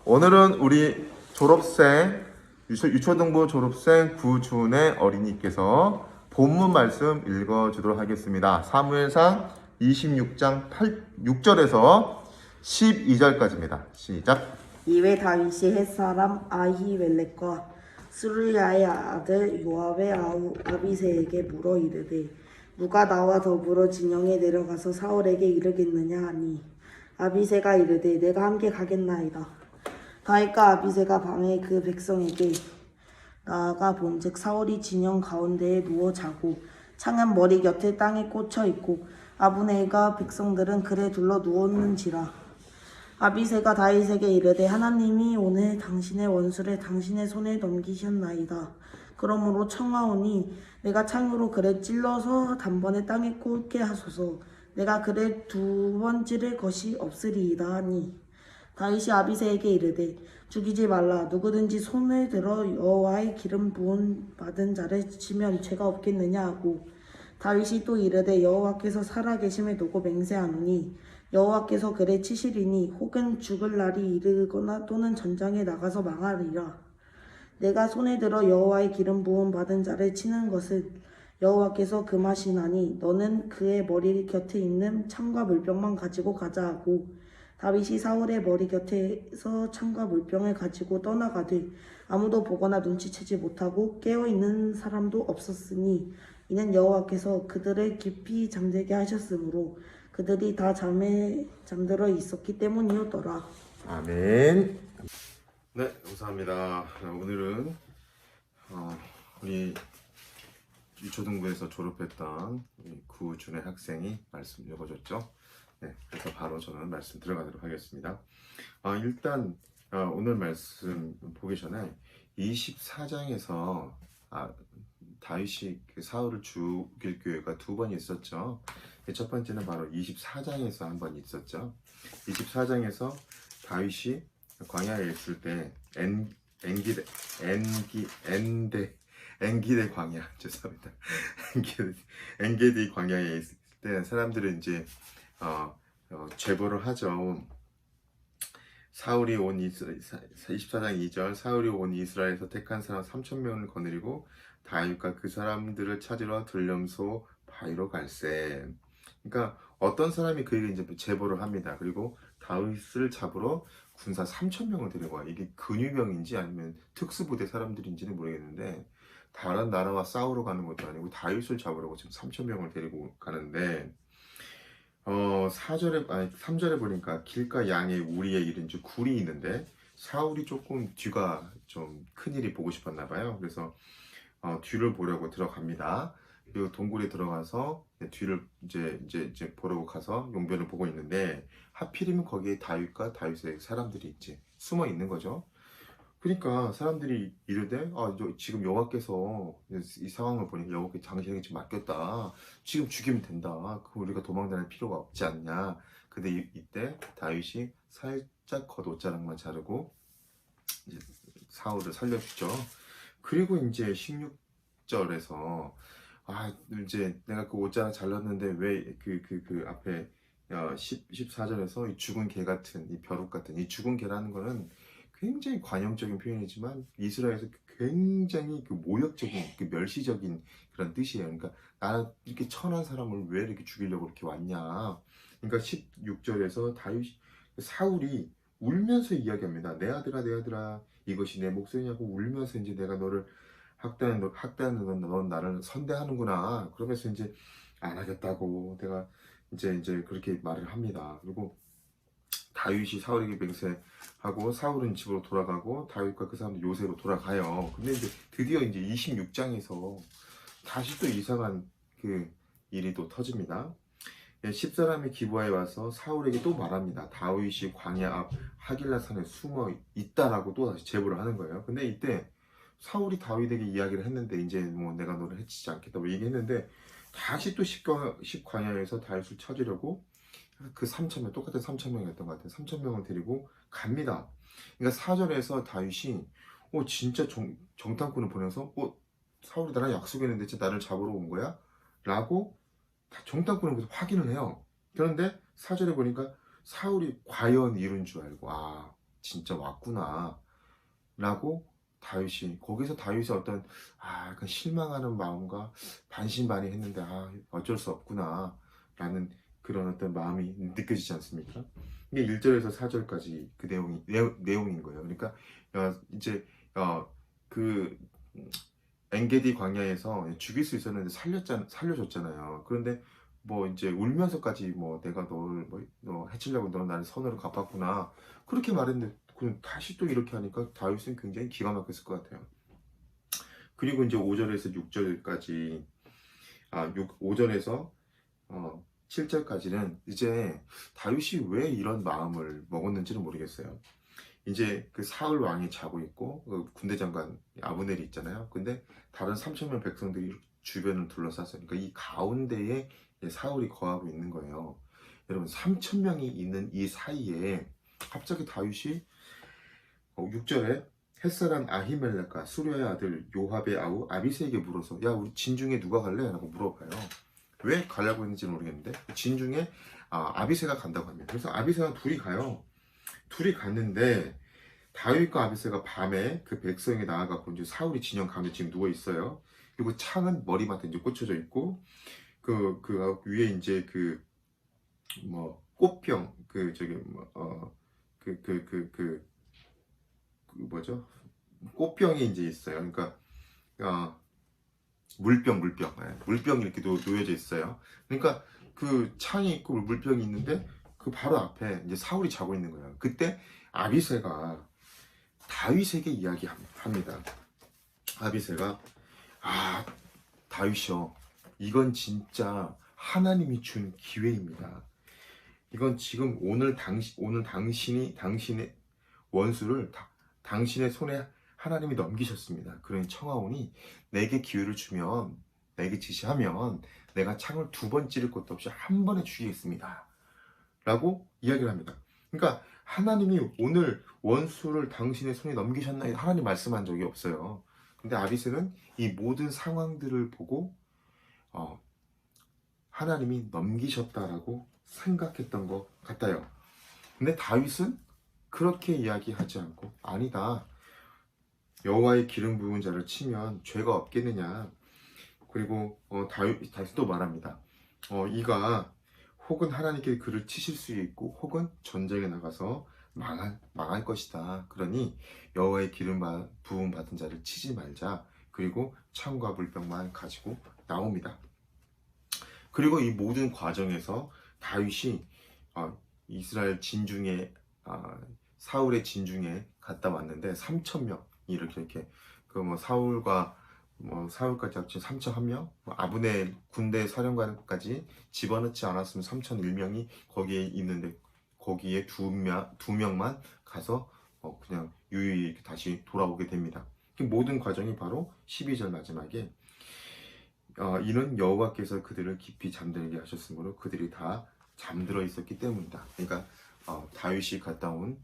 오늘은 우리 졸업생, 유초등부 졸업생 구준의 어린이께서 본문 말씀 읽어주도록 하겠습니다. 사무엘상 26장 6절에서 12절까지입니다. 시작. 이에 다윗이 햇사람 아히멜렉과 스루야의 아들 요압의 아우 아비새에게 물어 이르되 누가 나와 더불어 진영에 내려가서 사울에게 이르겠느냐 하니 아비새가 이르되 내가 함께 가겠나이다. 다윗과 아비새가 밤에 그 백성에게 나아가 본즉 사울이 진영 가운데에 누워 자고 창은 머리 곁에 땅에 꽂혀 있고 아브네가 백성들은 그래 둘러 누웠는지라. 아비새가 다윗에게 이르되 하나님이 오늘 당신의 원수를 당신의 손에 넘기셨나이다. 그러므로 청하오니 내가 창으로 그를 찔러서 단번에 땅에 꽂게 하소서. 내가 그를 두 번 찌를 것이 없으리이다 하니 다윗이 아비새에게 이르되 죽이지 말라. 누구든지 손을 들어 여호와의 기름 부음 받은 자를 치면 죄가 없겠느냐 하고 다윗이 또 이르되 여호와께서 살아계심을 두고 맹세하노니 여호와께서 그를 치시리니 혹은 죽을 날이 이르거나 또는 전장에 나가서 망하리라. 내가 손에 들어 여호와의 기름 부음 받은 자를 치는 것은 여호와께서 금하시나니 너는 그의 머리 곁에 있는 창과 물병만 가지고 가자 하고 다윗이 사울의 머리 곁에서 창과 물병을 가지고 떠나가되 아무도 보거나 눈치채지 못하고 깨어있는 사람도 없었으니 이는 여호와께서 그들을 깊이 잠들게 하셨으므로 그들이 다 잠에 잠들어 있었기 때문이었더라. 아멘. 네, 감사합니다. 오늘은 우리 유초등부에서 졸업했던 구준의 학생이 말씀 읽어줬죠. 네, 그래서 바로 저는 말씀 들어가도록 하겠습니다. 일단 오늘 말씀 보기 전에 24장에서 다윗이 그 사울을 죽일 기회가 두 번 있었죠. 첫 번째는 바로 24장에서 한 번 있었죠. 24장에서 다윗이 광야에 있을 때 엔기데 광야 죄송합니다. 엔게디 광야에 있을 때 사람들은 이제 제보를 하죠. 사울이 온 24장 2절 사울이 온 이스라엘에서 택한 사람 3,000명을 거느리고 다윗과 그 사람들을 찾으러 들렴소 바위로 갈세. 그러니까 어떤 사람이 그에게 이제 제보를 합니다. 그리고 다윗을 잡으러 군사 3,000명을 데리고 와. 이게 근위병인지 아니면 특수부대 사람들인지는 모르겠는데 다른 나라와 싸우러 가는 것도 아니고 다윗을 잡으려고 지금 3,000명을 데리고 가는데 3절에 보니까 길가 양에 우리에 이른 즉 굴이 있는데 사울이 조금 뒤가 좀 큰일이 보고 싶었나 봐요. 그래서 뒤를 보려고 들어갑니다. 그리고 동굴에 들어가서 뒤를 이제 보려고 가서 용변을 보고 있는데 하필이면 거기에 다윗과 다윗의 사람들이 이제 숨어 있는 거죠. 그러니까 사람들이 이르되 지금 여호와께서 이 상황을 보니까 여호와께 당신에게 지금 맡겼다. 지금 죽이면 된다. 그럼 우리가 도망다닐 필요가 없지 않냐. 근데 이때 다윗이 살짝 겉옷자락만 자르고 이제 사울을 살려주죠. 그리고 이제 16절에서 이제 내가 그 옷자락 잘랐는데 왜 그 앞에 14절에서 이 죽은 개 같은 이 벼룩 같은 이 죽은 개라는 거는 굉장히 관용적인 표현이지만 이스라엘에서 굉장히 그 모욕적인 그 멸시적인 그런 뜻이에요. 그러니까 나는 이렇게 천한 사람을 왜 이렇게 죽이려고 이렇게 왔냐. 그러니까 16절에서 사울이 울면서 이야기합니다. 내 아들아 이것이 내 목소리냐고 울면서 이제 내가 너를 학대하는 넌 나를 선대하는구나. 그러면서 이제 안 하겠다고 내가 이제 그렇게 말을 합니다. 그리고 다윗이 사울에게 맹세하고 사울은 집으로 돌아가고 다윗과 그 사람들 요새로 돌아가요. 근데 이제 드디어 이제 26장에서 다시 또 이상한 그 일이 또 터집니다. 10사람이 기부하에 와서 사울에게 또 말합니다. 다윗이 광야 앞 하길라산에 숨어 있다라고 또 다시 제보를 하는 거예요. 근데 이때 사울이 다윗에게 이야기를 했는데 이제 뭐 내가 너를 해치지 않겠다고 얘기했는데 다시 또 10광야에서 다윗을 찾으려고 그 3,000명 똑같은 3,000명이었던 것 같아요. 3,000명을 데리고 갑니다. 그러니까 4절에서 다윗이 진짜 정탐꾼을 보내서 사울이 나랑 약속했는데 진짜 나를 잡으러 온 거야? 라고 정탐꾼을 보면서 확인을 해요. 그런데 4절에 보니까 사울이 과연 이룬 줄 알고 진짜 왔구나 라고 다윗이 거기서 다윗의 어떤 약간 실망하는 마음과 반신반의했는데 어쩔 수 없구나 라는 그런 어떤 마음이 느껴지지 않습니까? 이게 1절에서 4절까지 그 내용인 거예요. 그러니까 이제 그 엔게디 광야에서 죽일 수 있었는데 살려줬잖아요. 그런데 뭐 이제 울면서까지 뭐 내가 너 해치려고 너 나를 선으로 갚았구나 그렇게 말했는데 그럼 다시 또 이렇게 하니까 다윗은 굉장히 기가 막혔을 것 같아요. 그리고 이제 5절에서 6절까지 5절에서 7절까지는 이제 다윗이 왜 이런 마음을 먹었는지는 모르겠어요. 이제 그 사울 왕이 자고 있고 그 군대 장관 아브넬이 있잖아요. 근데 다른 3천 명 백성들이 주변을 둘러쌌어요. 그러니까 이 가운데에 사울이 거하고 있는 거예요. 여러분 3천 명이 있는 이 사이에 갑자기 다윗이 6절에 햇사람 아히멜렉과 수리아의 아들 요압의 아우 아비새에게 물어서 야 우리 진중에 누가 갈래? 라고 물어봐요. 왜 가려고 했는지 모르겠는데 진중에 아비새가 간다고 합니다. 그래서 아비새랑 둘이 가요. 둘이 갔는데 다윗과 아비새가 밤에 그 백성이 나와갖고 이제 사울이 진영 가운데 지금 누워 있어요. 그리고 창은 머리맡에 이제 꽂혀져 있고 그 위에 이제 그 뭐 꽃병 그 저기 그 뭐죠? 꽃병이 이제 있어요. 그러니까 물병 물병이 이렇게 놓여져 있어요. 그러니까 그 창이 있고 물병이 있는데 그 바로 앞에 이제 사울이 자고 있는 거예요. 그때 아비새가 다윗에게 이야기합니다. 아비새가 다윗이요, 이건 진짜 하나님이 준 기회입니다. 이건 지금 오늘 당신의 원수를 당신의 손에 하나님이 넘기셨습니다. 그러니 청하오니 내게 기회를 주면, 내게 지시하면 내가 창을 2번 찌를 것도 없이 한 번에 죽이겠습니다. 라고 이야기를 합니다. 그러니까 하나님이 오늘 원수를 당신의 손에 넘기셨나요? 하나님 말씀한 적이 없어요. 근데 아비새는 이 모든 상황들을 보고 하나님이 넘기셨다라고 생각했던 것 같아요. 근데 다윗은 그렇게 이야기하지 않고 아니다, 여호와의 기름 부은 자를 치면 죄가 없겠느냐. 그리고 다윗도 말합니다. 이가 혹은 하나님께 그를 치실 수 있고 혹은 전쟁에 나가서 망할 것이다. 그러니 여호와의 기름 부음 받은 자를 치지 말자. 그리고 창과 물병만 가지고 나옵니다. 그리고 이 모든 과정에서 다윗이 이스라엘 진중에 사울의 진중에 갔다 왔는데 3천 명 이렇게 그 뭐 사울까지 합친 3,001명, 아브넬 군대 사령관까지 집어넣지 않았으면 3,001명이 거기에 있는데 거기에 두 명만 가서 그냥 유유히 다시 돌아오게 됩니다. 그 모든 과정이 바로 12절 마지막에 이는 여호와께서 그들을 깊이 잠들게 하셨으므로 그들이 다 잠들어 있었기 때문이다. 그러니까 다윗이 갔다 온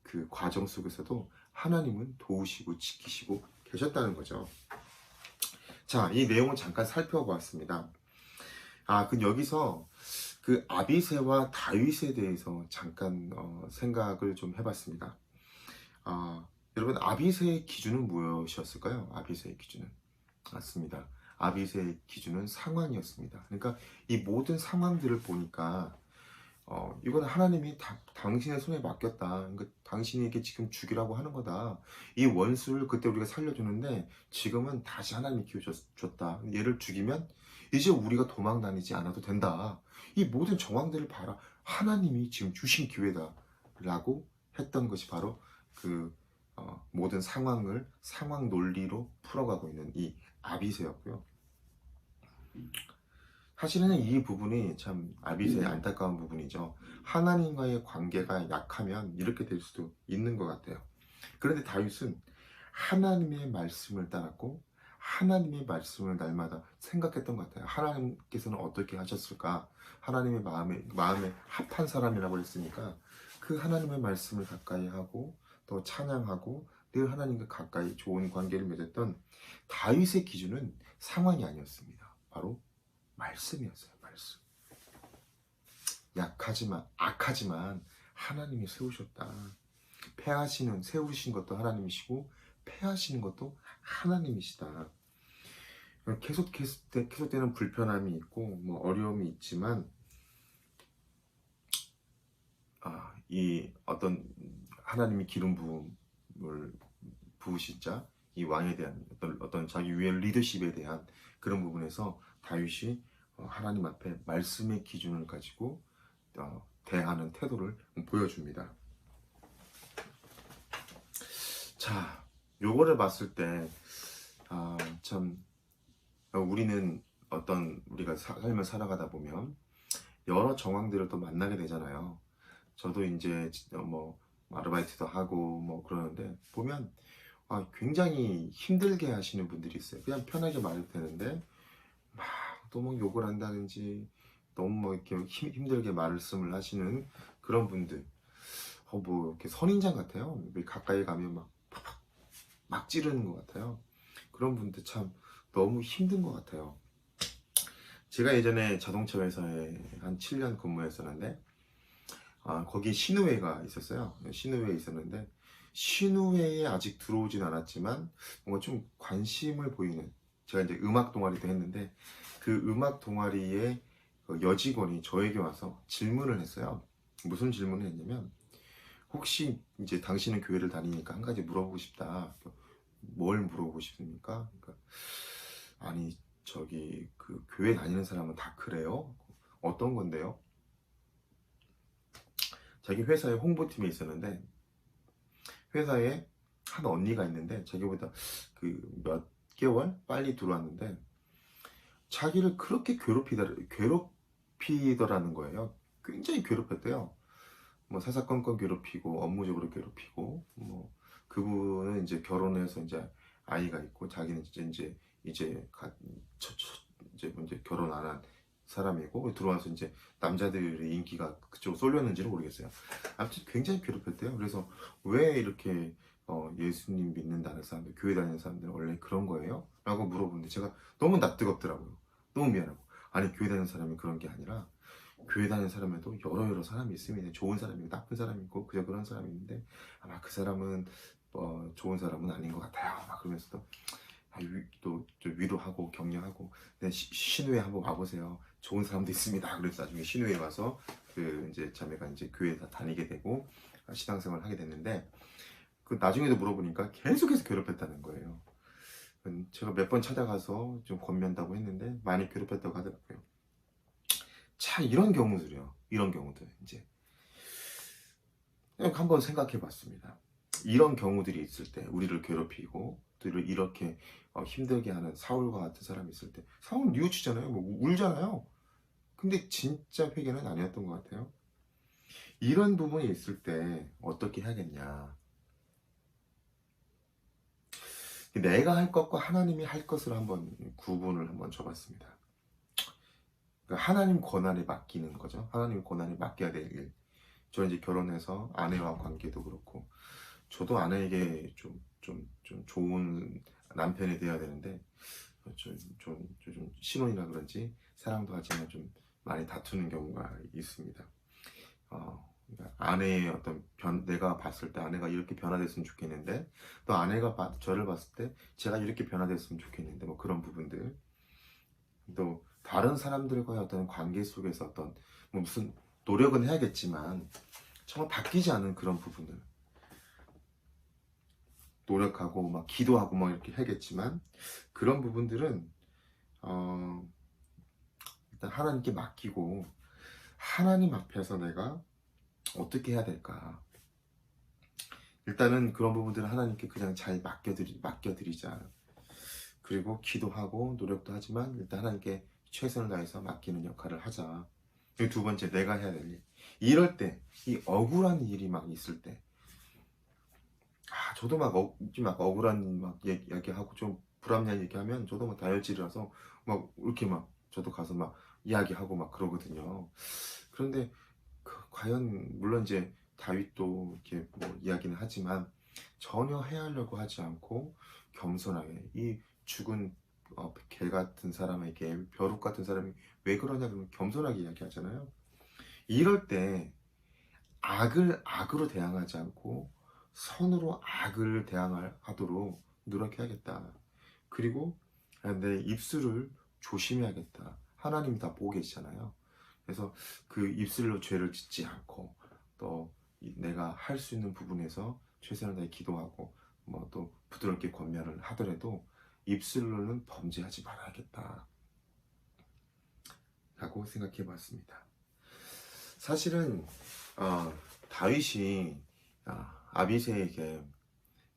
그 과정 속에서도 하나님은 도우시고 지키시고 계셨다는 거죠. 자, 이 내용을 잠깐 살펴보았습니다. 그럼 여기서 그 아비새와 다윗에 대해서 잠깐 생각을 좀 해봤습니다. 여러분, 아비새의 기준은 무엇이었을까요? 아비새의 기준은 맞습니다. 아비새의 기준은 상황이었습니다. 그러니까 이 모든 상황들을 보니까 이건 하나님이 당신의 손에 맡겼다. 그러니까 당신에게 지금 죽이라고 하는 거다. 이 원수를 그때 우리가 살려주는데 지금은 다시 하나님이 기회 줬다. 얘를 죽이면 이제 우리가 도망 다니지 않아도 된다. 이 모든 정황들을 봐라. 하나님이 지금 주신 기회다. 라고 했던 것이 바로 그 모든 상황 논리로 풀어가고 있는 이 아비새였고요. 사실은 이 부분이 참 아비새의 안타까운 부분이죠. 하나님과의 관계가 약하면 이렇게 될 수도 있는 것 같아요. 그런데 다윗은 하나님의 말씀을 따랐고 하나님의 말씀을 날마다 생각했던 것 같아요. 하나님께서는 어떻게 하셨을까? 하나님의 마음에 합한 사람이라고 했으니까 그 하나님의 말씀을 가까이 하고 또 찬양하고 늘 하나님과 가까이 좋은 관계를 맺었던 다윗의 기준은 상황이 아니었습니다. 바로 말씀이었어요. 말씀. 악하지만 하나님이 세우셨다. 패하시는, 세우신 것도 하나님이시고 패하시는 것도 하나님이시다. 계속되는 불편함이 있고 뭐 어려움이 있지만 이 어떤 하나님이 기름 부음을 부으신 자, 이 왕에 대한 어떤 자기 위의 리더십에 대한 그런 부분에서 다윗이 하나님 앞에 말씀의 기준을 가지고 대하는 태도를 보여줍니다. 자, 요거를 봤을 때 참 우리는 우리가 삶을 살아가다 보면 여러 정황들을 또 만나게 되잖아요. 저도 이제 뭐 아르바이트도 하고 뭐 그러는데 보면 굉장히 힘들게 하시는 분들이 있어요. 그냥 편하게 말해도 되는데 막 또 뭐 욕을 한다든지 너무 뭐 이렇게 힘들게 말씀을 하시는 그런 분들, 뭐 이렇게 선인장 같아요. 가까이 가면 막 찌르는 것 같아요. 그런 분들 참 너무 힘든 것 같아요. 제가 예전에 자동차 회사에 한 7년 근무했었는데 거기 신우회가 있었어요. 신우회에 있었는데 신우회에 아직 들어오진 않았지만 뭔가 좀 관심을 보이는, 제가 이제 음악 동아리도 했는데 그 음악 동아리의 여직원이 저에게 와서 질문을 했어요. 무슨 질문을 했냐면, 혹시 이제 당신은 교회를 다니니까 한 가지 물어보고 싶다. 뭘 물어보고 싶습니까? 그러니까, 아니 저기 그 교회 다니는 사람은 다 그래요? 어떤 건데요? 자기 회사에 홍보팀에 있었는데 회사에 한 언니가 있는데 자기보다 그 몇 개월 빨리 들어왔는데 자기를 그렇게 괴롭히더라는 거예요. 굉장히 괴롭혔대요. 뭐 사사건건 괴롭히고 업무적으로 괴롭히고, 뭐 그분은 이제 결혼해서 이제 아이가 있고 자기는 이제 결혼 안 한 사람이고 들어와서 이제 남자들의 인기가 그쪽으로 쏠렸는지는 모르겠어요. 아무튼 굉장히 괴롭혔대요. 그래서 왜 이렇게 예수님 믿는다는 사람들, 교회 다니는 사람들은 원래 그런 거예요? 라고 물어보는데 제가 너무 낯뜨겁더라고요. 너무 미안하고, 아니 교회 다니는 사람이 그런 게 아니라 교회 다니는 사람에도 여러 사람이 있습니다. 좋은 사람이 있고 나쁜 사람이 있고 그저 그런 사람이 있는데 아마 그 사람은 좋은 사람은 아닌 것 같아요. 막 그러면서도 또 위로하고 격려하고, 네, 신우회 한번 와보세요. 좋은 사람도 있습니다. 그래서 나중에 신우회 와서 그 이제 자매가 이제 교회 다 다니게 되고 신앙생활을 하게 됐는데, 그 나중에도 물어보니까 계속해서 괴롭혔다는 거예요. 제가 몇 번 찾아가서 좀 권면다고 했는데 많이 괴롭혔다고 하더라고요. 차 이런 경우들이요. 이런 경우들 이제 한번 생각해 봤습니다. 이런 경우들이 있을 때 우리를 괴롭히고 또 이렇게 힘들게 하는 사울과 같은 사람이 있을 때, 사울은 뉘우치잖아요. 뭐 울잖아요. 근데 진짜 회개는 아니었던 것 같아요. 이런 부분이 있을 때 어떻게 해야겠냐. 내가 할 것과 하나님이 할 것을 한번 구분을 한번 줘봤습니다. 그러니까 하나님 권한에 맡기는 거죠. 하나님 권한에 맡겨야 될 일. 저 이제 결혼해서 아내와 관계도 그렇고, 저도 아내에게 좀 좋은 남편이 되어야 되는데, 좀 신혼이라 그런지 사랑도 하지만 좀 많이 다투는 경우가 있습니다. 그러니까 아내의 어떤 내가 봤을 때 아내가 이렇게 변화됐으면 좋겠는데, 또 아내가 저를 봤을 때 제가 이렇게 변화됐으면 좋겠는데, 뭐 그런 부분들. 또 다른 사람들과의 어떤 관계 속에서 어떤 뭐 무슨 노력은 해야겠지만 정말 바뀌지 않은 그런 부분들, 노력하고 막 기도하고 막 이렇게 해야겠지만 그런 부분들은 일단 하나님께 맡기고, 하나님 앞에서 내가 어떻게 해야 될까. 일단은 그런 부분들은 하나님께 그냥 잘 맡겨드리자. 그리고 기도하고 노력도 하지만 일단 하나님께 최선을 다해서 맡기는 역할을 하자. 그리고 두 번째, 내가 해야 될 일. 이럴 때, 이 억울한 일이 막 있을 때, 저도 막 억울한 막 얘기하고 좀 불합리한 얘기하면 저도 막 다혈질이라서 막 이렇게 막 저도 가서 막 이야기하고 막 그러거든요. 그런데 과연 물론 이제 다윗도 이렇게 뭐 이야기는 하지만 전혀 해하려고 하지 않고 겸손하게, 이 죽은 개 같은 사람에게, 벼룩 같은 사람이 왜 그러냐 그러면 겸손하게 이야기하잖아요. 이럴 때 악을 악으로 대항하지 않고 선으로 악을 대항하도록 노력해야겠다. 그리고 내 입술을 조심해야겠다. 하나님이 다 보고 계시잖아요. 그래서 그 입술로 죄를 짓지 않고 또 내가 할 수 있는 부분에서 최선을 다해 기도하고 뭐 또 부드럽게 권면을 하더라도 입술로는 범죄하지 말아야겠다 라고 생각해 봤습니다. 사실은 다윗이 아비새에게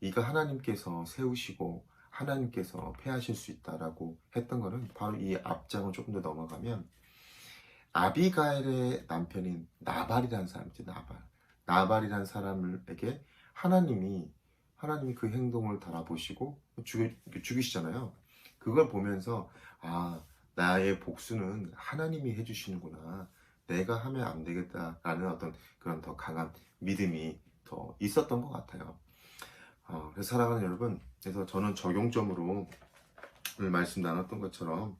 이가 하나님께서 세우시고 하나님께서 패하실 수 있다라고 했던 거는 바로 이 앞장을 조금 더 넘어가면 아비가일의 남편인 나발이라는 사람이죠. 나발이라는 사람에게 하나님이 그 행동을 달아보시고 죽이시잖아요. 그걸 보면서 나의 복수는 하나님이 해주시는구나. 내가 하면 안 되겠다라는 어떤 그런 더 강한 믿음이 더 있었던 것 같아요. 그래서 사랑하는 여러분, 그래서 저는 적용점으로 오늘 말씀 나눴던 것처럼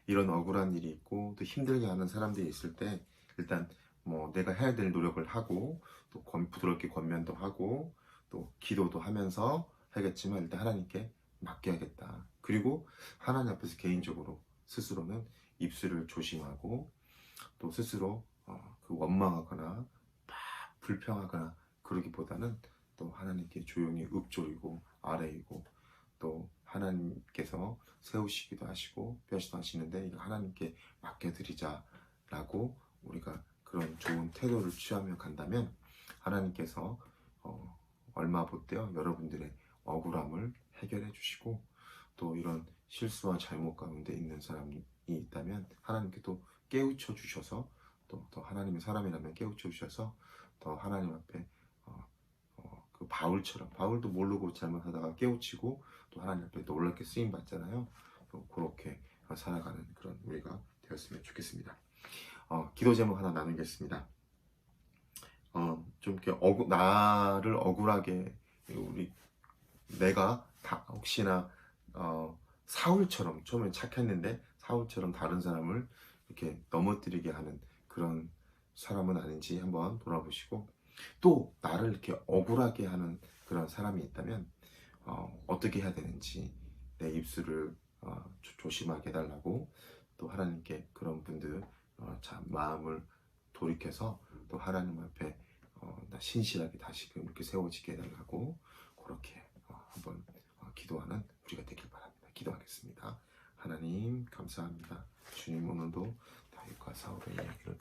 이런 억울한 일이 있고 또 힘들게 하는 사람들이 있을 때 일단 뭐 내가 해야 될 노력을 하고 또 부드럽게 권면도 하고 또 기도도 하면서 하겠지만 일단 하나님께 맡겨야겠다. 그리고 하나님 앞에서 개인적으로 스스로는 입술을 조심하고 또 스스로 그 원망하거나 막 불평하거나 그러기보다는 또 하나님께 조용히 읊조리고 아뢰이고 또 하나님께서 세우시기도 하시고 뼈시도 하시는데 이거 하나님께 맡겨드리자라고 우리가 그런 좋은 태도를 취하며 간다면 하나님께서 얼마 못되어 여러분들의 억울함을 해결해 주시고 또 이런 실수와 잘못 가운데 있는 사람이 있다면 하나님께 또 깨우쳐 주셔서 또 하나님의 사람이라면 깨우쳐 주셔서 더 하나님 앞에 그 바울처럼 바울도 모르고 잘못하다가 깨우치고 또 하나님 앞에 놀랍게 쓰임 받잖아요. 또 그렇게 살아가는 그런 우리가 되었으면 좋겠습니다. 기도 제목 하나 나누겠습니다. 좀 이렇게 나를 억울하게 내가 혹시나 사울처럼 처음에 착했는데 사울처럼 다른 사람을 이렇게 넘어뜨리게 하는 그런 사람은 아닌지 한번 돌아보시고 또 나를 이렇게 억울하게 하는 그런 사람이 있다면 어떻게 해야 되는지 내 입술을 조심하게 해달라고 또 하나님께 그런 분들 참 마음을 돌이켜서 또 하나님 앞에 신실하게 다시금 이렇게 세워지게 해달라고 그렇게 한번 기도하는 우리가 되길 바랍니다. 기도하겠습니다. 하나님 감사합니다. 주님 오늘도 다윗과 사울의 이야기를